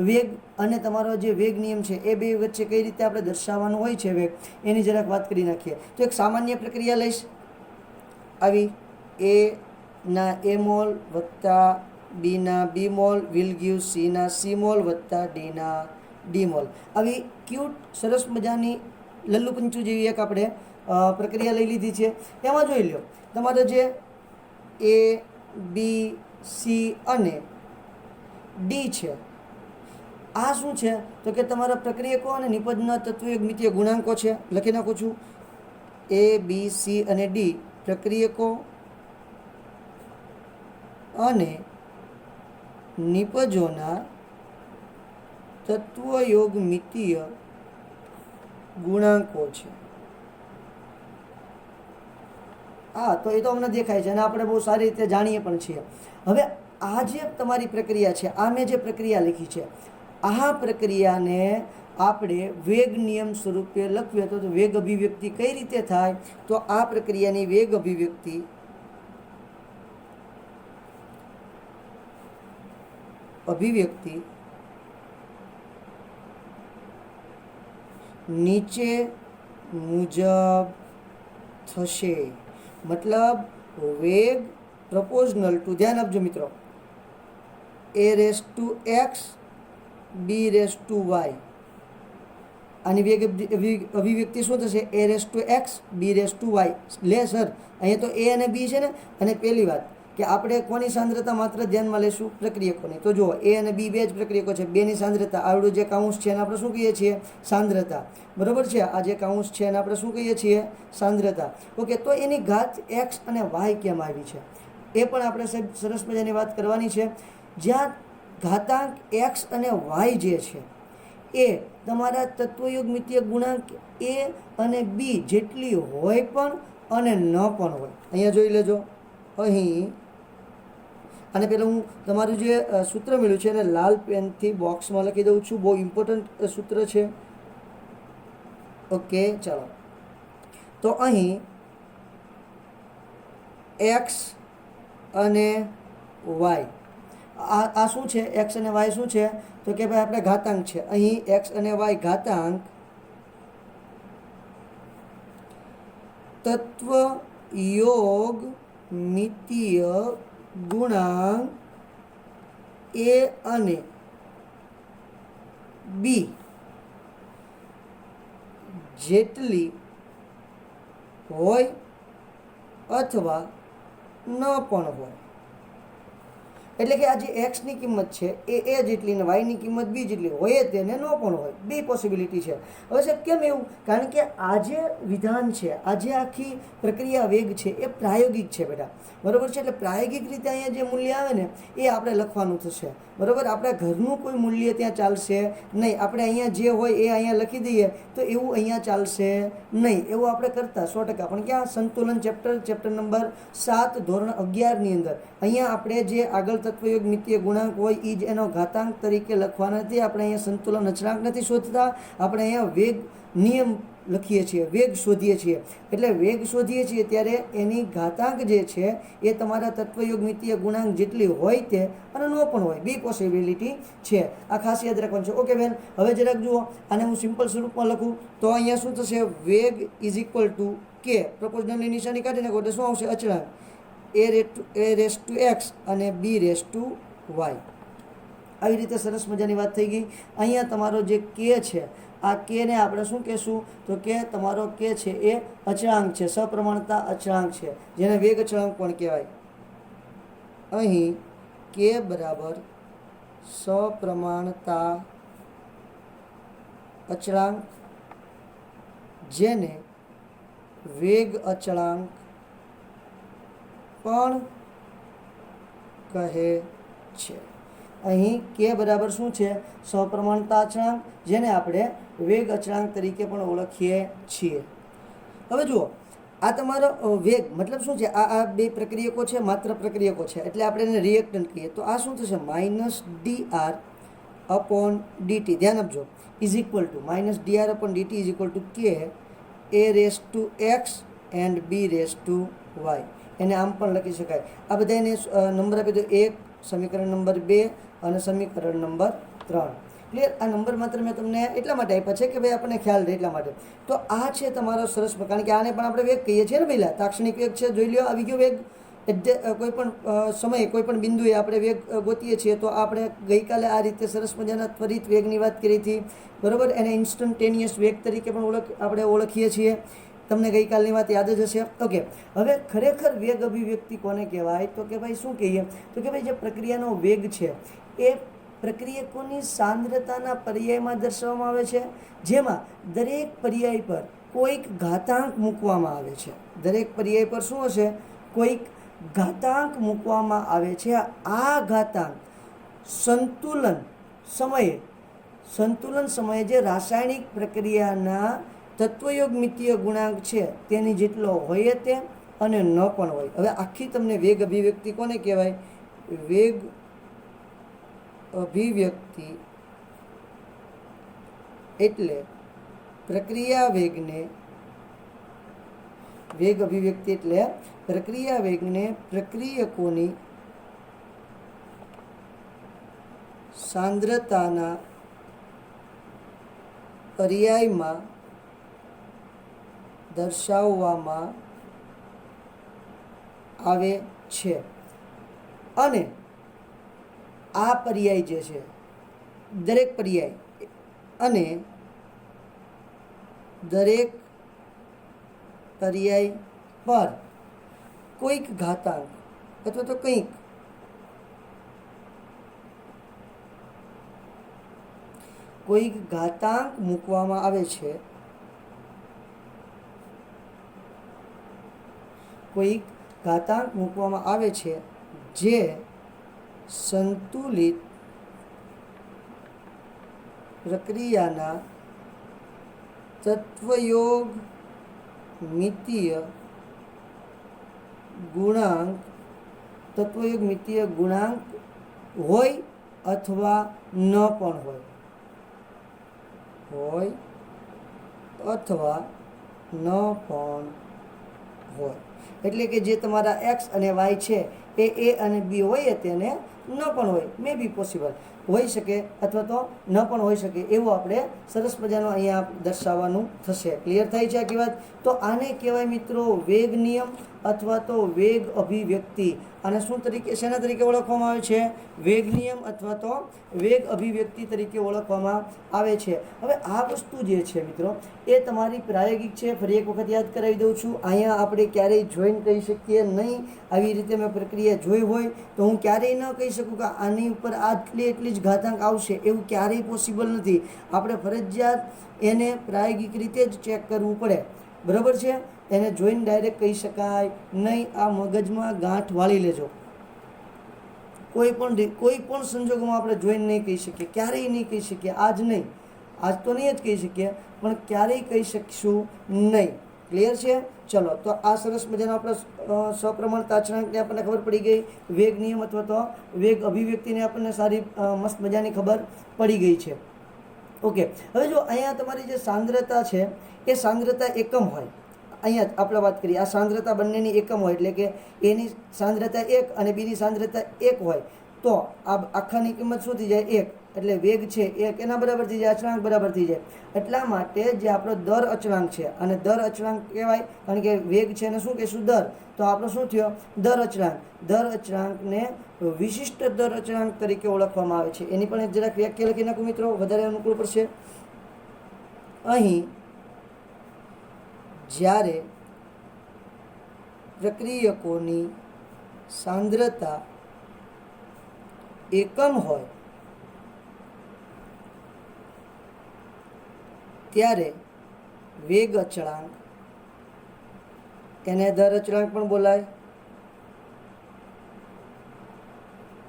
વેગ અને તમારો જે વેગ નિયમ છે એ બે વચ્ચે કઈ રીતે આપણે દર્શાવવાનું હોય છે વેગ, એની જરાક વાત કરી નાખીએ. તો એક સામાન્ય પ્રક્રિયા લઈશ. આવી એ ના એ મોલ વત્તા બી ના B mall will give C ના સી મોલ વત્તા ડી ના ડી મોલ. આવી ક્યુટ સરસ મજાની લલ્લુ પંચુ જેવી એક આપણે પ્રક્રિયા લઈ લીધી છે. એમાં જોઈ લો તમારે જે એ બી સી અને ડી છે આ શું છે તો કે તમારા પ્રક્રિયકો અને નિપજના તત્વયુગ્મિતીય ગુણાંકો છે. લખી નાખું છું એ બી સી અને ડી પ્રક્રિયકો અને નિપજોના તત્વયોગમિતીય ગુણાંકો છે. હા, તો એ તો અમને દેખાય છે અને આપણે બહુ સારી રીતે જાણીએ પણ છીએ. હવે આ જે તમારી પ્રક્રિયા છે, આ મેં જે પ્રક્રિયા લખી છે, આ પ્રક્રિયાને આપણે વેગ નિયમ સ્વરૂપે લખીએ તો વેગ અભિવ્યક્તિ કઈ રીતે થાય? તો આ પ્રક્રિયાની વેગ અભિવ્યક્તિ નીચે મુજબ થશે. મતલબ વેગ પ્રપોઝનલ ટુ, ધ્યાન આપજો મિત્રો, A raise to X B raise to Y. આની વેગ અભિવ્યક્તિ શું થશે? A raise to X B raise to Y. લે સર, અહીંયા તો એ અને બી છે ને. અને પહેલી વાત કે આપણે કોની સાંદ્રતા માત્ર ધ્યાનમાં લેશું? પ્રક્રિયકોની. તો જુઓ એ અને બી બે જ પ્રક્રિયકો છે, બેની સાંદ્રતા આવડું જે કાઉન્સ છે એને આપણે શું કહીએ છીએ? સાંદ્રતા. બરોબર છે? આ જે કાઉન્સ છે એને આપણે શું કહીએ છીએ? સાંદ્રતા. ઓકે, તો એની ઘાત એક્સ અને વાય કેમ આવી છે એ પણ આપણે સાહેબ સરસ મજાની વાત કરવાની છે. જ્યાં ઘાતાંક એક્સ અને વાય જે છે એ તમારા તત્વયુગ્મિતીય ગુણાંક એ અને બી જેટલી હોય પણ અને ન પણ હોય. અહીંયા જોઈ લેજો. અહીં અને પહેલાં હું તમારું જે સૂત્ર મળ્યું છે એને લાલ પેનથી બોક્સમાં લખી દઉં છું. બહુ ઇમ્પોર્ટન્ટ સૂત્ર છે. ઓકે, ચાલો. તો અહીં એક્સ અને વાય, આ શું છે? એક્સ અને વાય શું છે? તો કે ભાઈ આપણે ઘાતાંક છે. અહીં એક્સ અને વાય ઘાતાંક તત્વયોગમિતીય ગુણાંક એ અને બી જેટલી હોય અથવા ન પણ હોય. એટલે કે આ જે એક્સની કિંમત છે એ જેટલી ને વાયની કિંમત બી જેટલી હોય તેને ન પણ હોય. બે પોસિબિલિટી છે. હવે સાહેબ કેમ એવું? કારણ કે આ જે વિધાન છે, આ જે આખી પ્રક્રિયા વેગ છે એ પ્રાયોગિક છે બેટા. બરાબર છે? એટલે પ્રાયોગિક રીતે અહીંયા જે મૂલ્ય આવે ને એ આપણે લખવાનું થશે. બરાબર? આપણા ઘરનું કોઈ મૂલ્ય ત્યાં ચાલશે નહીં. આપણે અહીંયા જે હોય એ અહીંયા લખી દઈએ તો એવું અહીંયા ચાલશે નહીં. એવું આપણે કરતા 100%. પણ ક્યાં? સંતુલન ચેપ્ટર નંબર 7 ધોરણ 11ની અંદર અહીંયા આપણે જે આગળ તત્વયોગમિતીય ગુણાંક હોય એ જ એનો ઘાતાંક તરીકે લખવાના નથી. આપણે અહીંયા સંતુલન અચળાંક નથી શોધતા. આપણે અહીંયા વેગ નિયમ લખીએ છીએ, વેગ શોધીએ છીએ. એટલે વેગ શોધીએ છીએ ત્યારે એની ઘાતાંક જે છે એ તમારા તત્વયોગમિતીય ગુણાંક જેટલી હોય તે અને ન પણ હોય. બે પોસિબિલિટી છે. આ ખાસ યાદ રાખવાનું છે. ઓકે બેન, હવે જરાક જુઓ. આને હું સિમ્પલ સ્વરૂપમાં લખું તો અહીંયા શું થશે? વેગ ઇઝ ઇક્વલ ટુ કે પ્રપોઝનલની નિશાની કાઢી નાખો એટલે શું આવશે? અચળાંક એ રેસ ટુ એક્સ અને બી રેસ ટુ વાય. આવી રીતે સરસ મજાની વાત થઈ ગઈ. અહીંયા તમારો જે કે છે આ કે ને આપણે શું કહેશું? તો કે તમારો કે છે એ અચળાંક છે, સપ્રમાણતા અચળાંક છે, જેને વેગ અચળાંક પણ કહેવાય. અહીં કે બરાબર સપ્રમાણતા અચળાંક, જેને વેગ અચળાંક પણ કહે છે. અહીં કે બરાબર શું છે? સપ્રમાણતા અચળાંક, જેને આપણે વેગ અચળાંક તરીકે પણ ઓળખીએ છીએ. હવે જુઓ, આ તમારો વેગ મતલબ શું છે? આ બે પ્રક્રિયકો છે, માત્ર પ્રક્રિયકો છે એટલે આપણે એને રિએક્ટન્ટ કહીએ. તો આ શું થશે? -dr upon dt. ધ્યાન આપજો. Is equal to -dr upon dt is equal to કે A raise to X and B raise to Y. એને આમ પણ લખી શકાય. આ બધા એને નંબર આપી દો. 1, સમીકરણ નંબર 2 અને સમીકરણ નંબર 3. ક્લિયર? આ નંબર માત્ર મેં તમને એટલા માટે આપ્યા છે કે ભાઈ આપણને ખ્યાલ રહે એટલા માટે. તો આ છે તમારો સરસ, કારણ કે આને પણ આપણે વેગ કહીએ છીએ ને પહેલાં. તાક્ષણિક વેગ છે, જોઈ લો. આવી ગયો વેગ. કોઈ પણ સમયે કોઈ પણ બિંદુએ આપણે વેગ ગોતીએ છીએ તો આપણે ગઈકાલે આ રીતે સરસ મજાના ત્વરિત વેગની વાત કરી હતી, બરાબર. એને ઇન્સ્ટન્ટેનિયસ વેગ તરીકે પણ આપણે ઓળખીએ છીએ. તમને ગઈકાલની વાત યાદ જ હશે. ઓકે, હવે ખરેખર વેગ અભિવ્યક્તિ કોને કહેવાય? તો કે ભાઈ શું કહીએ? તો કે ભાઈ જે પ્રક્રિયાનો વેગ છે એ પ્રક્રિયકોની સાંદ્રતાના પર્યાયમાં દર્શાવવામાં આવે છે, જેમાં દરેક પર્યાય પર કોઈક ઘાતાંક મૂકવામાં આવે છે. દરેક પર્યાય પર શું હશે? કોઈક ઘાતાંક મૂકવામાં આવે છે. આ ઘાતાંક સંતુલન સમયે જે રાસાયણિક પ્રક્રિયાના તત્વયોગમિતીય ગુણાંક છે તેની જેટલો હોય તે અને ન પણ હોય. હવે આખી તમને વેગ અભિવ્યક્તિ કોને કહેવાય? વેગ અભિવ્યક્તિ એટલે પ્રક્રિયા વેગને પ્રક્રિયકોની સાંદ્રતાના પર્યાયમાં દર્શાવવામાં આવે છે. અને આ પર્યાય જે છે, દરેક પર્યાય અને દરેક પર્યાય પર કોઈક ઘાતાંક અથવા તો કંઈક ઘાતાંક મૂકવામાં આવે છે. જે સંતુલિત પ્રક્રિયાના તત્વયોગમિતીય ગુણાંક હોય અથવા ન પણ હોય. એટલે કે જે તમારા એક્સ અને વાય છે એ એ અને બી હોય તેને ન પણ હોય, મે બી પોસિબલ હોઈ શકે અથવા તો ન પણ હોઈ શકે, એવું આપણે સરસ મજાનું અહીંયા દર્શાવવાનું થશે. ક્લિયર થાય છે આખી વાત? તો આને કહેવાય મિત્રો વેગ નિયમ અથવા તો વેગ અભિવ્યક્તિ. આને શેના તરીકે ઓળખવામાં આવે છે? વેગ નિયમ અથવા તો વેગ અભિવ્યક્તિ તરીકે ઓળખવામાં આવે છે. હવે આ વસ્તુ જે છે મિત્રો એ તમારી પ્રાયોગિક છે. ફરી એક વખત યાદ કરાવી દઉં છું. અહીંયા આપણે ક્યારેય જોઈન કહી શકીએ નહીં. આવી રીતે મેં પ્રક્રિયા જોઈ હોય તો હું ક્યારેય ન કહી શકું કે આની ઉપર એટલી જ ઘાતાંક આવશે, એવું ક્યારેય પોસિબલ નથી. આપણે ફરજિયાત એને પ્રાયોગિક રીતે જ ચેક કરવું પડે, બરાબર છે? એને જોઈને ડાયરેક્ટ કહી શકાય નહીં. આ મગજમાં ગાંઠ વાળી લેજો. કોઈ પણ સંજોગોમાં આપણે જોઈને નહીં કહી શકીએ, ક્યારેય નહીં કહી શકીએ. આજ તો નહીં જ કહી શકીએ, પણ ક્યારેય કહી શકીશું નહીં. ક્લિયર છે? ચલો, તો આ સરસ મજાનો આપણે સપ્રમાણતા અચળાંકને આપણને ખબર પડી ગઈ. વેગ નિયમ અથવા તો વેગ અભિવ્યક્તિને આપણને સારી મસ્ત મજાની ખબર પડી ગઈ છે. ઓકે, હવે જો અહીંયા તમારી જે સાંદ્રતા છે એ સાંદ્રતા એકમ હોય. અહીંયા આપણે વાત કરીએ, આ સાંદ્રતા બંનેની એકમ હોય, એટલે કે એની સાંદ્રતા 1 અને બીની સાંદ્રતા 1 હોય તો આ આખાની કિંમત શું થઈ જાય? 1. એટલે વેગ છે 1 એના બરાબર થઈ જાય, અચળાંક બરાબર થઈ જાય. એટલા માટે જે આપણો દર અચળાંક છે, અને દર અચળાંક કહેવાય કારણ કે વેગ છે એને શું કહીશું? દર. તો આપણો શું થયો? દર અચળાંક. દર અચળાંકને વિશિષ્ટ દર અચળાંક તરીકે ઓળખવામાં આવે છે. એની પણ જરાક વ્યાખ્યા લખી નાખું મિત્રો, વધારે અનુકૂળ પડશે. અહીં જ્યારે પ્રક્રિયકોની સાંદ્રતા એકમ હોય ત્યારે વેગ અચળાંક, એને દર અચળાંક પણ બોલાય,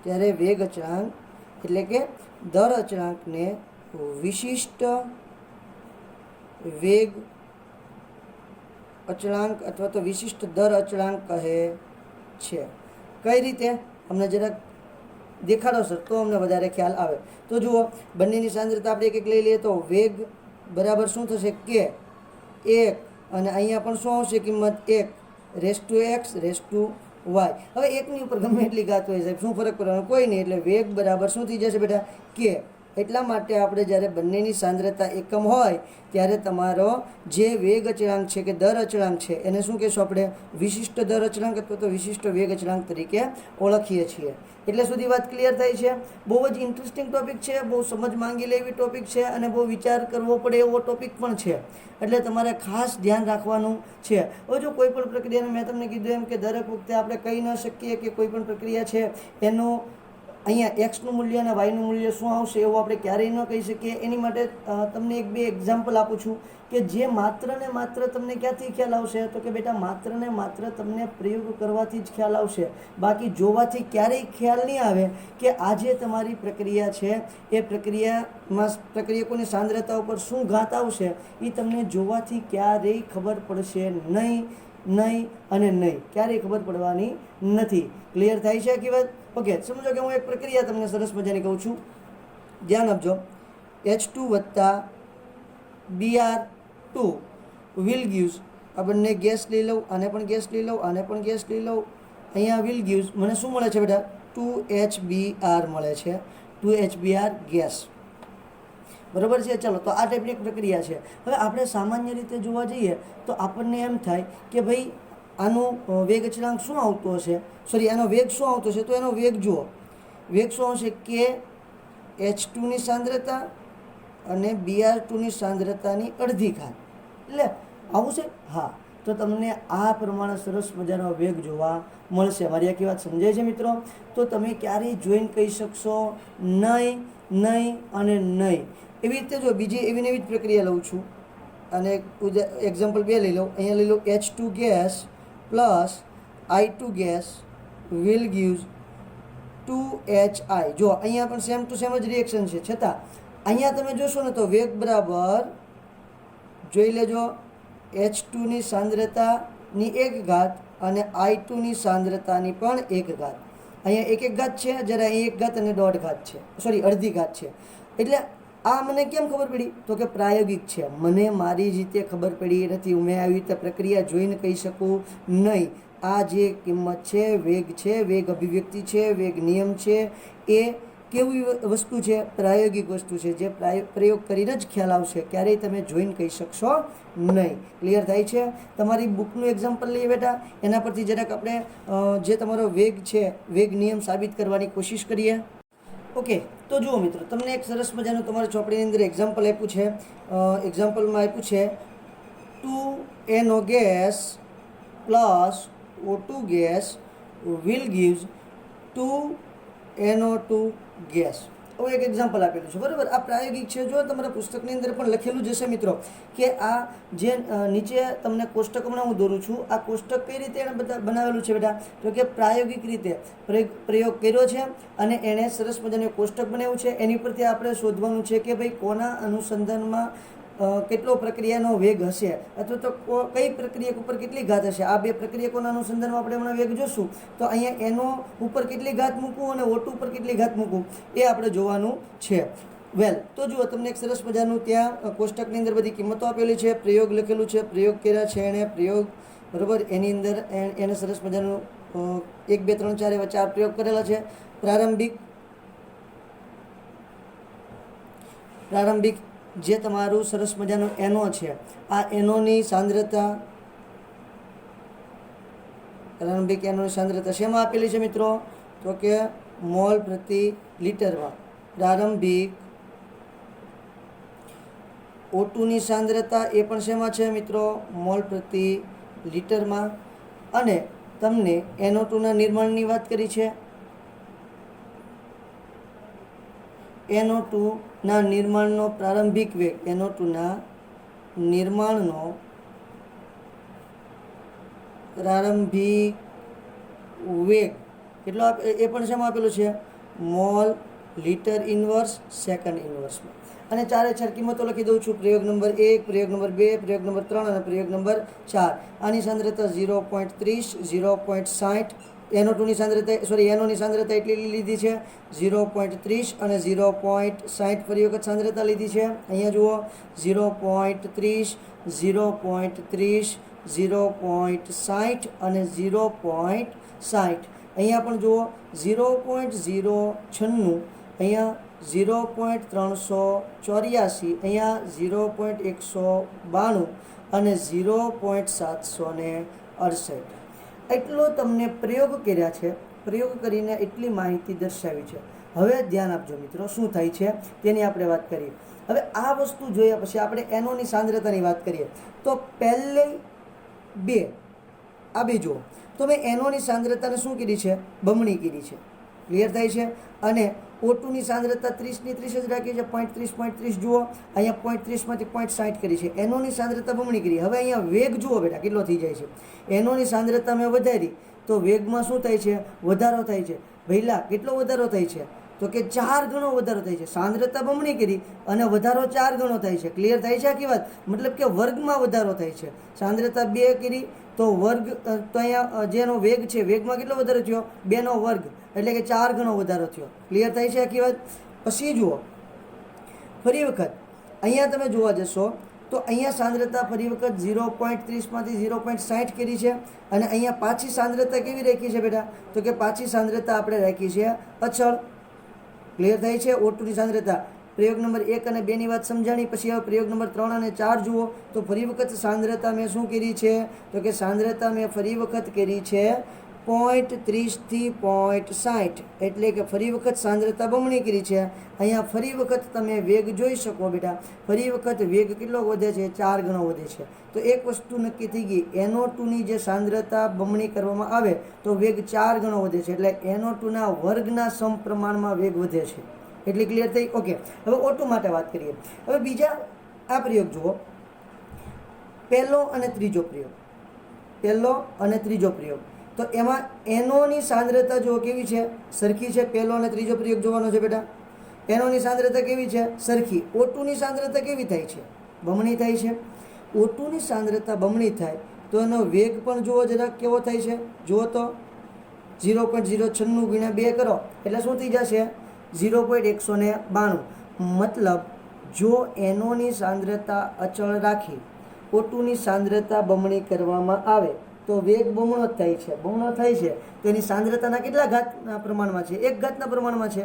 ત્યારે વેગ અચળાંક એટલે કે દર અચળાંકને વિશિષ્ટ વેગ અચળાંક અથવા તો વિશિષ્ટ દર અચળાંક કહે છે. કઈ રીતે? અમને જરાક દેખાડો સર, તો અમને વધારે ખ્યાલ આવે. તો જુઓ, બંનેની સાંદ્રતા આપણે એક લઈ લઈએ તો વેગ બરાબર શું થશે? કે 1, અને અહીંયા પણ શું આવશે કિંમત? 1 રેસ ટુ વાય. હવે એકની ઉપર ગમે એટલી ઘાત હોય સાહેબ, શું ફરક પડવાનો? કોઈ નહીં. એટલે વેગ બરાબર શું થઈ જશે બેટા? કે એટલા માટે આપણે જ્યારે બંનેની સાંદ્રતા એકમ હોય ત્યારે તમારો જે વેગ અચળાંક છે કે દર અચળાંક છે એને શું કહેશું આપણે? વિશિષ્ટ દર અચળાંક અથવા તો વિશિષ્ટ વેગ અચળાંક તરીકે ઓળખીએ છીએ. એટલે સુધી વાત ક્લિયર થઈ છે? બહુ જ ઇન્ટરેસ્ટિંગ ટોપિક છે, બહુ સમજ માંગી લે એવી ટોપિક છે અને બહુ વિચાર કરવો પડે એવો ટોપિક પણ છે. એટલે તમારે ખાસ ધ્યાન રાખવાનું છે. હવે જો કોઈ પણ પ્રક્રિયાને મેં તમને કીધું એમ કે દરેક વખતે આપણે કહી ન શકીએ કે કોઈ પણ પ્રક્રિયા છે એનું અહીંયા એક્સનું મૂલ્ય અને વાયનું મૂલ્ય શું આવશે એવું આપણે ક્યારેય ન કહી શકીએ. એની માટે તમને એક બે એક્ઝામ્પલ આપું છું કે જે માત્ર ને માત્ર તમને ક્યાંથી ખ્યાલ આવશે? તો કે બેટા માત્ર ને માત્ર તમને પ્રયોગ કરવાથી જ ખ્યાલ આવશે. બાકી જોવાથી ક્યારેય ખ્યાલ નહીં આવે કે આજે તમારી પ્રક્રિયા છે એ પ્રક્રિયકોની સાંદ્રતા ઉપર શું ઘાત આવશે એ તમને જોવાથી ક્યારેય ખબર પડશે નહીં, ક્યારેય ખબર પડવાની નથી. ક્લિયર થાય છે આખી વાત? ઓકે, સમજો કે હું એક પ્રક્રિયા તમને સરસ મજાની કહું છું, ધ્યાન આપજો. H2 વત્તા Br2 વિલ ગીવ્સ, આ બંને ગેસ લઈ લઉં, આને પણ ગેસ લઈ લઉં, આને પણ ગેસ લઈ લઉં. અહીંયા વિલ ગીવ્સ મને શું મળે છે બેટા? 2HBr મળે છે, 2HBr ગેસ. બરાબર છે? ચલો, તો આ ટાઈપની એક પ્રક્રિયા છે. હવે આપણે સામાન્ય રીતે જોવા જઈએ તો આપણને એમ થાય કે ભાઈ આનો વેગ અચળાંક શું આવતો હશે? આનો વેગ શું આવતો હશે? તો એનો વેગ જુઓ, વેગ શું આવશે? કે H2ની સાંદ્રતા અને Br2ની સાંદ્રતાની અડધી ઘાત. એટલે આવું છે. હા, તો તમને આ પ્રમાણે સરસ મજાનો વેગ જોવા મળશે. મારી આખી વાત સમજાય છે મિત્રો? તો તમે ક્યારેય જોઈને કહી શકશો નહીં અને નહીં. એવી રીતે જો બીજી એવી નવી જ પ્રક્રિયા લઉં છું અને એક્ઝામ્પલ 2 લઈ લઉં. અહીંયા લઈ લઉં H2 gas plus I2 gas will gives 2HI. જો અહીંયા પણ સેમ ટુ સેમ જ રિએક્શન છે, છતાં અહીંયા તમે જોશો ને તો વેગ બરાબર જોઈ લેજો H2ની સાંદ્રતાની 1 ઘાત અને I2ની સાંદ્રતાની પણ 1 ઘાત. અહીંયા 1 ઘાત છે, જ્યારે અહીં 1 ઘાત અને 1.5 ઘાત છે, અડધી ઘાત છે. એટલે આ મને કેમ ખબર પડી? તો કે પ્રાયોગિક છે, મને મારી રીતે ખબર પડી નથી. મેં આવી રીતે પ્રક્રિયા જોઈને કહી શકું નહીં. આ જે કિંમત છે, વેગ અભિવ્યક્તિ છે, વેગ નિયમ છે, એ કેવી વસ્તુ છે? પ્રાયોગિક વસ્તુ છે, જે પ્રયોગ કરીને જ ખ્યાલ આવશે, ક્યારેય તમે જોઈને કહી શકશો નહીં. ક્લિયર થાય છે? તમારી બુકનું એક્ઝામ્પલ લઈએ બેટા, એના પરથી જરાક આપણે જે તમારો વેગ છે, વેગ નિયમ સાબિત કરવાની કોશિશ કરીએ. ઓકે, તો જુઓ મિત્રો, તમને એક સરસ મજાનું તમારી ચોપડીની અંદર એક્ઝામ્પલ આપ્યું છે. એક્ઝામ્પલમાં આપ્યું છે 2NO gas plus O2 gas will gives 2NO2 gas. હવે એક એક્ઝામ્પલ આપેલું છે, બરાબર? આ પ્રાયોગિક છે. જો તમારા પુસ્તકની અંદર પણ લખેલું જ હશે મિત્રો કે આ જે નીચે તમને કોષ્ટક હમણાં હું દોરું છું, આ કોષ્ટક કઈ રીતે એણે બનાવેલું છે બેટા? તો કે પ્રાયોગિક રીતે પ્રયોગ કર્યો છે અને એણે સરસ મજાનું કોષ્ટક બનાવ્યું છે. એની પરથી આપણે શોધવાનું છે કે ભાઈ કોના અનુસંધાનમાં કેટલો પ્રક્રિયાનો વેગ હશે અથવા તો કઈ પ્રક્રિયક ઉપર કેટલી ઘાત હશે. આ બે પ્રક્રિયકોના અનુસંધાનમાં આપણે હમણાં વેગ જોશું. તો અહીંયા એનો ઉપર કેટલી ઘાત મૂકવું અને O2 ઉપર કેટલી ઘાત મૂકવું એ આપણે જોવાનું છે. વેલ, તો જુઓ, તમને એક સરસ મજાનું ત્યાં કોષ્ટકની અંદર બધી કિંમતો આપેલી છે, પ્રયોગ લખેલું છે, પ્રયોગ કર્યા છે એણે, પ્રયોગ બરાબર. એની અંદર એને સરસ મજાનું 1 2 3 4 એવા 4 પ્રયોગ કરેલા છે. પ્રારંભિક જે તમારું સરસ મજાનું એનો છે, આ એનોની સાંદ્રતા, પ્રારંભિક એનોની સાંદ્રતા શેમાં આપેલી છે મિત્રો? તો કે મોલ પ્રતિ લિટરમાં. પ્રારંભિક O2ની સાંદ્રતા એ પણ શેમાં છે મિત્રો? મોલ પ્રતિ લિટરમાં. અને તમને NO2ના નિર્માણની વાત કરી છે. NO2ના નિર્માણનો પ્રારંભિક વેગ, NO2ના નિર્માણનો પ્રારંભિક વેગ કેટલો એ પણ શેમાં આપેલું છે? મોલ લિટર ઇન્વર્સ સેકન્ડ ઇન્વર્સમાં. અને 4 કિંમતો લખી દઉં છું. પ્રયોગ નંબર 1, પ્રયોગ નંબર 2, પ્રયોગ નંબર 3 અને પ્રયોગ નંબર 4. આની સાંદ્રતા 0.30, 0.60. NO2ની સાંદ્રતા એનોની સાંદ્રતા એટલી લીધી છે 0.30 અને 0.60 ફરી વખત સાંદ્રતા લીધી છે. અહીંયા જુઓ 0.30, 0.30, 0.60 અને 0.60. અહીંયા પણ જુઓ 0.096, અહીંયા 0.384, અહીંયા 0.192 અને 0.768. એટલો તમને પ્રયોગ કર્યા છે. પ્રયોગ કરીને એટલી માહિતી દર્શાવી છે. હવે ધ્યાન આપજો મિત્રો, શું થાય છે તેની આપણે વાત કરીએ. હવે આ વસ્તુ જોયા પછી આપણે એનોની સાંદ્રતાની વાત કરીએ. તો પહેલે બે આ બે જુઓ, તો મેં એનોની સાંદ્રતાને શું કરી છે? બમણી કરી છે. ક્લિયર થાય છે? અને O2ની સાંદ્રતા 30 ની 30 જ રાખી છે. 0.30 જુઓ, અહીંયા 0.30 માંથી 0.60 કરી છે. એનોની સાંદ્રતા બમણી કરી. હવે અહીંયા વેગ જુઓ બેટા કેટલો થઈ જાય છે. એનોની સાંદ્રતા મેં વધારી તો વેગમાં શું થાય છે? વધારો થાય છે. ભઈલા કેટલો વધારો થાય છે? તો કે 4 ગણો વધારો થાય છે. સાંદ્રતા બમણી કરી અને વધારો 4 ગણો થાય છે. ક્લિયર થાય છે આખી વાત? મતલબ કે વર્ગમાં વધારો થાય છે. સાંદ્રતા 2 કરી તો વર્ગ, તો અહીંયા જેનો વેગ છે વેગમાં કેટલો વધારો થયો? 2 નો વર્ગ, એટલે કે 4 ગણો વધારો થયો. ક્લિયર થાય છે આખી વાત? પછી જુઓ ફરી વખત અહીંયા તમે જોવા જશો તો અહીંયા સાંદ્રતા ફરી વખત 0.30 માંથી 0.60 કરી છે. અને અહીંયા પાછી સાંદ્રતા કેવી રાખી છે બેટા? તો કે પાછી સાંદ્રતા આપણે રાખી છે અચળ. ક્લિયર થાય છે? O2ની સાંદ્રતા પ્રયોગ નંબર 1 અને 2 ની વાત સમજાણી. પછી હવે પ્રયોગ નંબર 3 અને 4 જુઓ તો ફરી વખત સાંદ્રતા મેં શું કરી છે? તો કે સાંદ્રતા મેં ફરી વખત કરી છે 0.30 થી 0.60, એટલે કે ફરી વખત સાંદ્રતા બમણી કરી છે. અહીંયા ફરી વખત તમે વેગ જોઈ શકો બેટા. ફરી વખત વેગ કેટલો વધે છે? 4 ગણો વધે છે. તો એક વસ્તુ નક્કી થઈ ગઈ, NO2ની જે સાંદ્રતા બમણી કરવામાં આવે તો વેગ 4 ગણો વધે છે. એટલે NO2ના વર્ગના સમપ્રમાણમાં વેગ વધે છે. એટલી ક્લિયર થઈ? ઓકે. હવે O2 માટે વાત કરીએ. હવે બીજા આ પ્રયોગ જુઓ, પહેલો અને ત્રીજો પ્રયોગ. પહેલો અને ત્રીજો પ્રયોગ, તો એમાં એનોની સાંદ્રતા જુઓ કેવી છે? સરખી છે. પહેલો અને ત્રીજો પ્રયોગ જોવાનો છે બેટા. એનોની સાંદ્રતા કેવી છે? સરખી. O2ની સાંદ્રતા કેવી થાય છે? બમણી થાય છે. O2ની સાંદ્રતા બમણી થાય તો એનો વેગ પણ જુઓ જરાક કેવો થાય છે. જુઓ તો 0.096 ગુણ્યા 2 કરો એટલે શું થઈ જશે? 0.192. મતલબ જો એનોની સાંદ્રતા અચળ રાખી O2ની સાંદ્રતા બમણી કરવામાં આવે તો વેગ બમણો જ થાય છે. બમણો થાય છે તો એની સાંદ્રતાના કેટલા ઘાતના પ્રમાણમાં છે? 1 ઘાતના પ્રમાણમાં છે.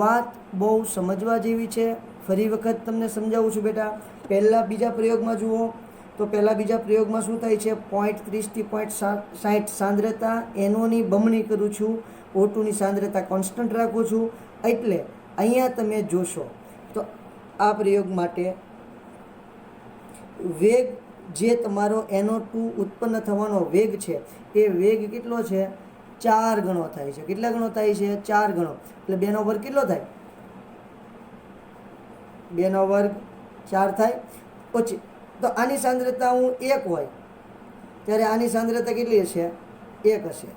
વાત બહુ સમજવા જેવી છે. ફરી વખત તમને સમજાવું છું બેટા. પહેલાં બીજા પ્રયોગમાં જુઓ તો પહેલાં બીજા પ્રયોગમાં શું થાય છે? 0.30 થી 0.60 સાંદ્રતા એનોની બમણી કરું છું. O2ની સાંદ્રતા કોન્સ્ટન્ટ રાખું છું. એટલે અહીંયા તમે જોશો તો આ પ્રયોગ માટે વેગ જે તમારો NO2 ઉત્પન્ન થવાનો વેગ છે એ વેગ કેટલો છે? 4 ગણો થાય છે. કેટલા ગણો થાય છે? 4 ગણો. એટલે 2 નો વર્ગ કેટલો થાય? 2 નો વર્ગ 4 થાય. પછી તો આની સાંદ્રતા હું 1 હોય ત્યારે આની સાંદ્રતા કેટલી હશે? 1 હશે.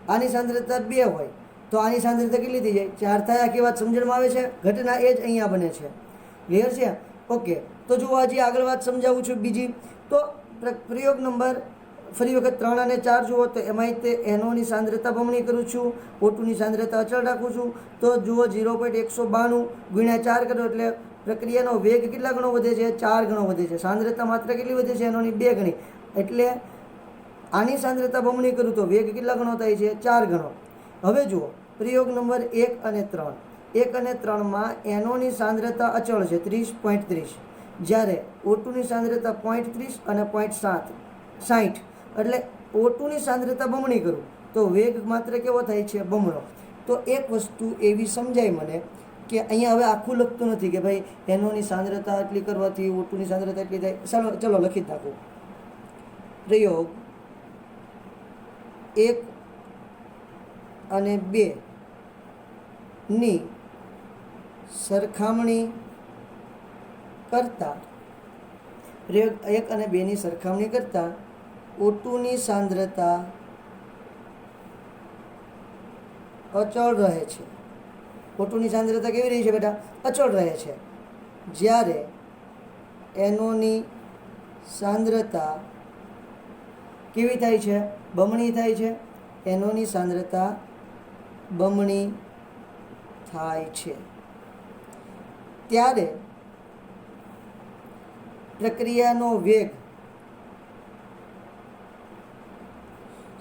આની સાંદ્રતા 2 હોય તો આની સાંદ્રતા કેટલી થઈ જાય? 4 થાય. આખી વાત સમજણમાં આવે છે? ઘટના એ જ અહીંયા બને છે. ક્લિયર છે? ઓકે. તો જો હજી આગળ વાત સમજાવું છું બીજી. તો પ્રયોગ નંબર ફરી વખત 3 અને 4 જુઓ તો એમાંય તે એનોની સાંદ્રતા બમણી કરું છું. O2ની સાંદ્રતા અચળ રાખું છું. તો જુઓ 0.192 ગુણ્યા 4 કરો એટલે પ્રક્રિયાનો વેગ કેટલા ગણો વધે છે? 4 ગણો વધે છે. સાંદ્રતા માત્ર કેટલી વધે છે? એનોની 2 ગણી. એટલે આની સાંદ્રતા બમણી કરું તો વેગ કેટલા ગણો થાય છે? 4 ગણો. હવે જુઓ પ્રયોગ નંબર 1 અને 3. 1 અને 3માં એનોની સાંદ્રતા અચળ છે 30.30, જ્યારે O2ની સાંદ્રતા 0.30 અને 0.60. એટલે O2ની સાંદ્રતા બમણી કરું તો વેગ માત્ર કેવો થાય છે? બમણો. તો એક વસ્તુ એવી સમજાય મને કે અહીંયા હવે આખું લખતું નથી કે ભાઈ એનોની સાંદ્રતા એટલી કરવાથી O2ની સાંદ્રતા એટલી થાય. ચલો લખી જ નાખું. પ્રયોગ 1 અને 2 ની સરખામણી કરતા, પ્રયોગ 1 અને 2 ની સરખામણી કરતા O2ની સાંદ્રતા અચળ રહે છે. O2ની સાંદ્રતા કેવી રહી છે બેટા? અચળ રહે છે. જ્યારે એનોની સાંદ્રતા કેવી થાય છે? બમણી થાય છે. એનોની સાંદ્રતા બમણી થાય છે ત્યારે પ્રક્રિયાનો વેગ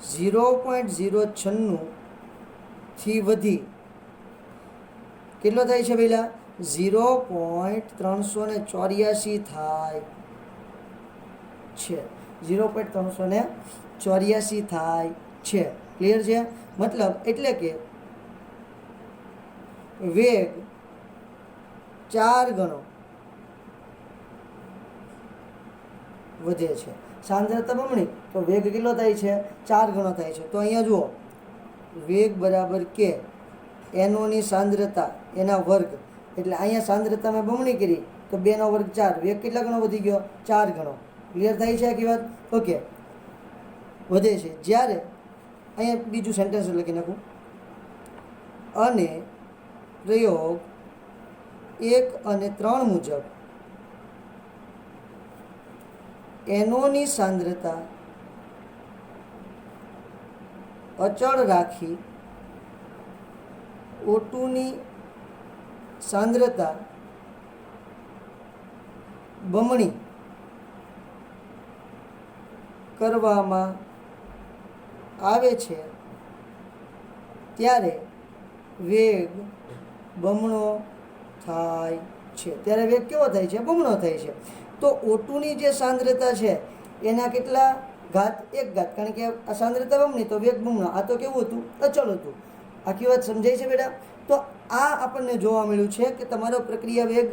0.096 થી વધી કેટલો થાય છે પહેલા? 0.384 થાય છે. 0.384 થાય છે. ક્લિયર છે? મતલબ એટલે કે વેગ 4 ગણો વધે છે. સાંદ્રતા બમણી તો વેગ કેટલો થાય છે? 4 ગણો થાય છે. તો અહીંયા જુઓ, વેગ બરાબર કે એનોની સાંદ્રતા એના વર્ગ, એટલે અહીંયા સાંદ્રતા મેં બમણી કરી તો 2 નો વર્ગ 4, વેગ કેટલા ગણો વધી ગયો? 4 ગણો. ક્લિયર થાય છે આખી વાત? ઓકે, વધે છે. જ્યારે અહીંયા બીજું સેન્ટેન્સ લખી નાખું, અને પ્રયોગ 1 અને 3 મુજબ એનોની સાંદ્રતા અચળ રાખી O2ની સાંદ્રતા બમણી કરવામાં આવે છે ત્યારે વેગ બમણો થાય છે. ત્યારે વેગ કેવો થાય છે? બમણો થાય છે. તો O2ની જે સાંદ્રતા છે એના કેટલા ઘાત? 1 ઘાત, કારણ કે આ સાંદ્રતા બમણી તો વેગ બમણો. આ તો કેવું હતું? અચળ હતું. આખી વાત સમજાય છે બેટા? તો આ આપણને જોવા મળ્યું છે કે તમારો પ્રક્રિયા વેગ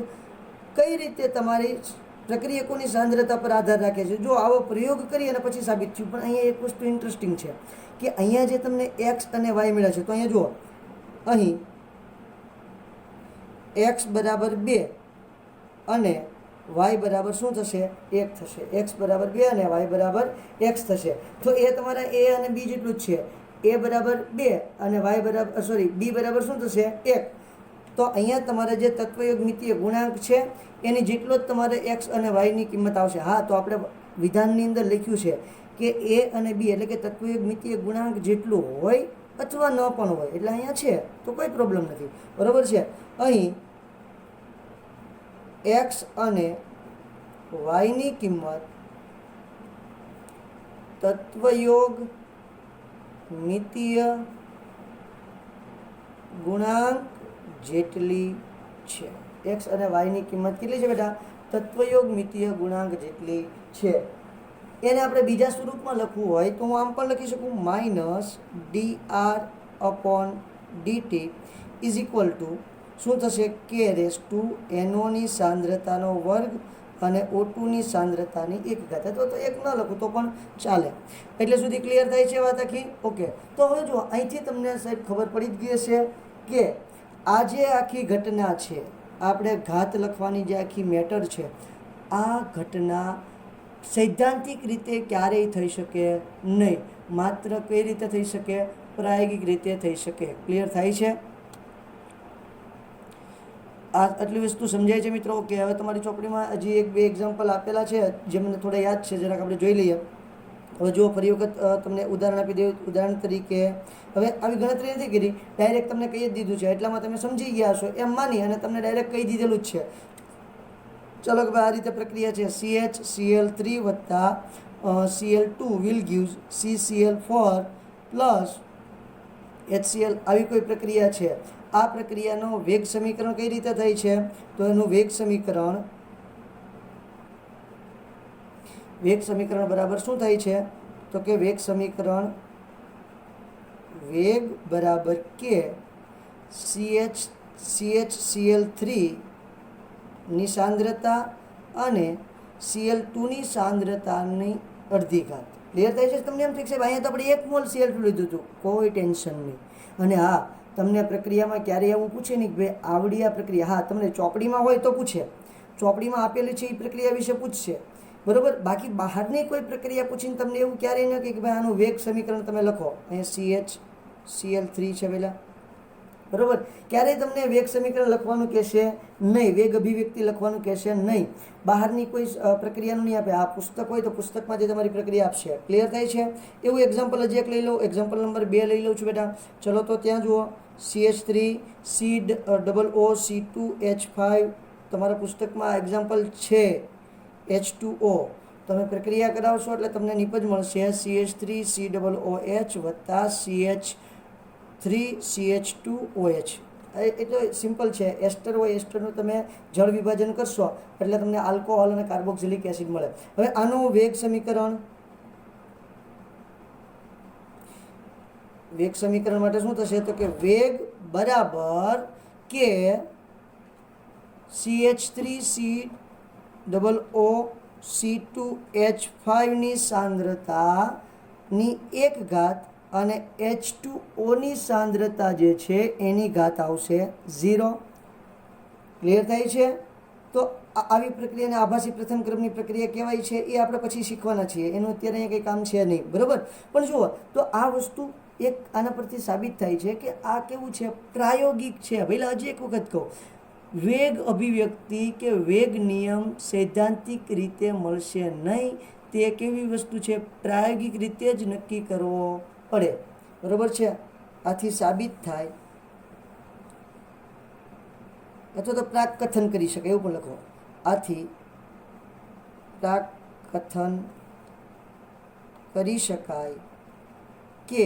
કઈ રીતે તમારી પ્રક્રિયકોની સાંદ્રતા પર આધાર રાખે છે. જો આવો પ્રયોગ કરી અને પછી સાબિત થયું. પણ અહીંયા એક વસ્તુ ઇન્ટરેસ્ટિંગ છે કે અહીંયા જે તમને એક્સ અને વાય મળ્યા છે, તો અહીંયા જુઓ, અહીં એક્સ બરાબર 2 અને વાય બરાબર શું થશે? 1 થશે. એક્સ બરાબર 2 અને વાય બરાબર x થશે. તો એ તમારા એ અને બી જેટલું જ છે. એ બરાબર 2 અને વાય બરાબર બી બરાબર શું થશે? 1. તો અહીંયા તમારે જે તત્વયોગ મિતીય ગુણાંક છે એની જેટલો જ તમારે એક્સ અને વાયની કિંમત આવશે. હા, તો આપણે વિધાનની અંદર લખ્યું છે કે એ અને બી એટલે કે તત્વયોગ મિતીય ગુણાંક જેટલું હોય અથવા ન પણ હોય, એટલે અહીંયા છે તો કોઈ પ્રોબ્લેમ નથી. બરાબર છે? અહીં એક્સ અને વાયની કિંમત તત્વયોગ મિતીય ગુણાંક જેટલી છે. એક્સ અને વાયની કિંમત કેટલી છે બેટા? તત્વયોગ મિતીય ગુણાંક જેટલી છે. એને આપણે બીજા સ્વરૂપમાં લખવું હોય તો હું આમ પણ લખી શકું, -dr/dt ઇઝ ઇક્વલ ટુ શું થશે? k⁻⁴ એનોની સાંદ્રતાનો વર્ગ અને O2ની સાંદ્રતાની 1 ઘાત. તો 1 ન લખું તો પણ ચાલે. એટલે સુધી ક્લિયર થાય છે વાત આખી? ઓકે. તો હવે જો અહીંથી તમને સાહેબ ખબર પડી જ ગઈ છે કે આ જે આખી ઘટના છે, આપણે ઘાત લખવાની જે આખી મેટર છે, આ ઘટના સૈદ્ધાંતિક રીતે ક્યારેય થઈ શકે નહીં. માત્ર કઈ રીતે થઈ શકે? પ્રાયોગિક રીતે થઈ શકે. ક્લિયર થાય છે? આ આટલી વસ્તુ સમજાય છે મિત્રો? કે હવે તમારી ચોપડીમાં હજી 1-2 એક્ઝામ્પલ આપેલા છે જે મને થોડા યાદ છે, જરાક આપણે જોઈ લઈએ. હવે જો ફરી વખત તમને ઉદાહરણ આપી દઉં. ઉદાહરણ તરીકે હવે આવી ગણતરી નથી કરી, ડાયરેક્ટ તમને કહી જ દીધું છે, એટલામાં તમે સમજી ગયા છો એમ માની અને તમને ડાયરેક્ટ કહી દીધેલું જ છે. ચલો કે ભાઈ આ રીતે પ્રક્રિયા છે. CHCl3 વત્તા Cl2 will gives CCl4 plus HCl. આવી કોઈ પ્રક્રિયા છે. આ પ્રક્રિયાનો વેગ સમીકરણ કઈ રીતે થાય છે? તો એનું વેગ સમીકરણ બરાબર શું થાય છે? તો કે વેગ સમીકરણ વેગ બરાબર કે CHCl3 ની સાંદ્રતા અને Cl2ની સાંદ્રતાની અડધી ઘાત. ક્લિયર થાય છે તમને? એમ ઠીક છે, અહીંયા તો આપણે 1 મોલ Cl2 લીધું હતું, કોઈ ટેન્શન નહીં. અને હા, તમને પ્રક્રિયામાં ક્યારેય એવું પૂછે નહીં કે ભાઈ આવડી આ પ્રક્રિયા. હા, તમને ચોપડીમાં હોય તો પૂછે, ચોપડીમાં આપેલી છે એ પ્રક્રિયા વિશે પૂછશે, બરાબર. બાકી બહારની કોઈ પ્રક્રિયા પૂછીને તમને એવું ક્યારેય ન કહે કે ભાઈ આનું વેગ સમીકરણ તમે લખો. અહીંયા CHCl3 છે પહેલાં, બરાબર. ક્યારેય તમને વેગ સમીકરણ લખવાનું કહેશે નહીં, વેગ અભિવ્યક્તિ લખવાનું કહેશે નહીં. બહારની કોઈ પ્રક્રિયાનું નહીં આપે. આ પુસ્તક હોય તો પુસ્તકમાં જે તમારી પ્રક્રિયા આપશે. ક્લિયર થાય છે? એવું એક્ઝામ્પલ હજી એક લઈ લો. એક્ઝામ્પલ નંબર 2 લઈ લઉં છું બેટા. ચલો તો ત્યાં જુઓ, CH3 COOC2H5 તમારા પુસ્તકમાં એક્ઝામ્પલ છે. H2O તમે પ્રક્રિયા કરાવશો એટલે તમને નિપજ મળશે CH3 COOH વત્તા CH3 CH2OH. એટલે સિમ્પલ છે. એસ્ટર હોય, એસ્ટરનું તમે જળ વિભાજન કરશો એટલે તમને આલ્કોહોલ અને કાર્બોક્સિલિક એસિડ મળે. હવે આનું વેગ સમીકરણ માટે શું થશે? તો કે વેગ બરાબર કે CH3COO2H5 ની સાંદ્રતાની 1 ઘાત અને H2O ની સાંદ્રતા જે છે એની ઘાત આવશે 0. ક્લિયર થાય છે? તો આવી પ્રક્રિયાને આભાસી પ્રથમ ક્રમની પ્રક્રિયા કહેવાય છે. એ આપણે પછી શીખવાના છીએ, એનું અત્યારે અહીંયા કંઈ કામ છે નહીં, બરાબર. પણ જુઓ તો આ વસ્તુ એક આના પરથી સાબિત થાય છે કે આ કેવું છે, પ્રાયોગિક છે. પહેલાં હજી એક વખત કહું, વેગ અભિવ્યક્તિ કે વેગ નિયમ સૈદ્ધાંતિક રીતે મળશે નહીં. તે કેવી વસ્તુ છે, પ્રાયોગિક રીતે જ નક્કી કરવો પડે, બરાબર છે. આથી સાબિત થાય અથવા તો પ્રાક કથન કરી શકાય, એવું પણ લખો. આથી પ્રાક કથન કરી શકાય કે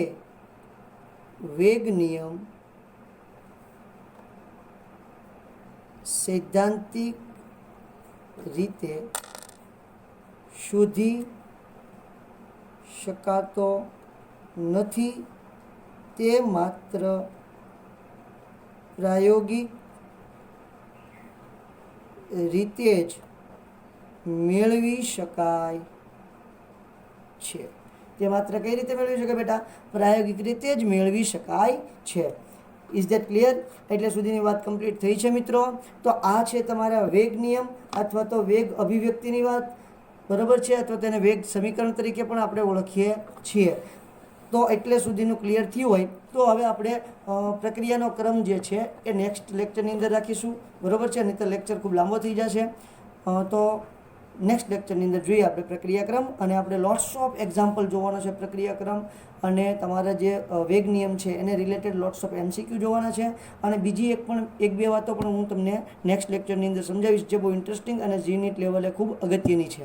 વેગ નિયમ સૈદ્ધાંતિક રીતે શોધી શકાતો નથી. તે માત્ર પ્રાયોગિક રીતે જ મેળવી શકાય છે. તે માત્ર કઈ રીતે મેળવી શકાય બેટા? પ્રાયોગિક રીતે જ મેળવી શકાય છે. Is that clear? એટલે સુધીની વાત કમ્પ્લીટ થઈ છે મિત્રો. તો આ છે તમારા વેગ નિયમ અથવા તો વેગ અભિવ્યક્તિની વાત, બરાબર છે. અથવા તેને વેગ સમીકરણ તરીકે પણ આપણે ઓળખીએ છીએ. તો એટલે સુધીનું ક્લિયર થયું હોય તો હવે આપણે પ્રક્રિયાનો ક્રમ જે છે એ નેક્સ્ટ લેક્ચરની અંદર રાખીશું, બરાબર છે. નહીં તો લેક્ચર ખૂબ લાંબો થઈ જશે. તો નેક્સ્ટ લેક્ચરની અંદર જોઈએ આપણે પ્રક્રિયાક્રમ, અને આપણે લોટ્સ ઓફ એક્ઝામ્પલ જોવાનો છે પ્રક્રિયાક્રમ, અને તમારા જે વેગ નિયમ છે એને રિલેટેડ લોટ્સ ઓફ MCQ જોવાના છે. અને બીજી એક બે વાતો પણ હું તમને નેક્સ્ટ લેક્ચરની અંદર સમજાવીશ, જે બહુ ઇન્ટરેસ્ટિંગ અને જીનીટ લેવલે ખૂબ અગત્યની છે.